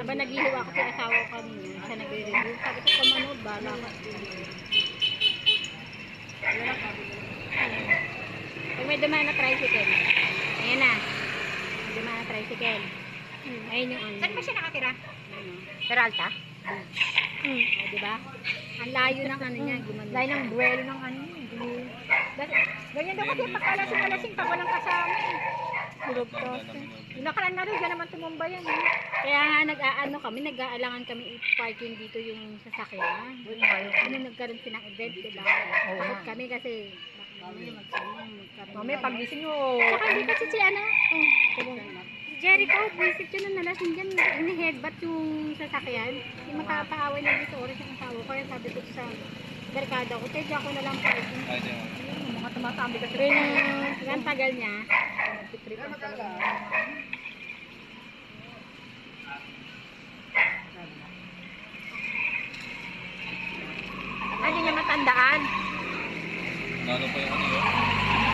Habang naghihiwa ko sa asawa ko kanina, siya nagre-review. Sabi ko, kumanood, bala ka. Pag may dumaan na tricycle, ayan na. May dumaan na tricycle. Ayun yung ano. Saan ba siya nakatira? Ano? Peralta? O, diba? Ang layo ng ano niya, gumano. Layo ng buwelo ng ano. Ganyan daw kasi pagkalasing-alasing pag walang kasama. Tulog to. Yung nakaraan na rin, dyan naman tumumba yan. Kaya nga nag-aano kami, nag-aalangan kami i-parking dito yung sasakyan. Ano nagkaroon silang event, diba? Takot kami kasi baka mamaya magkaroon. Mamaya pagising nyo. Saka hindi kasi si ano, Jericho, visit yun na nalasing dyan, ini-headbutt yung sasakyan. Yung makapaaway na dito, oras yung asawa ko. Kaya sabi ko sa barkada ko, tedya ako na lang parking. Mga tumatambi kasi. Pero yung tagal niya, nagtitrip ang talaga. Ay, hindi niya matandaan. Lalo pa yung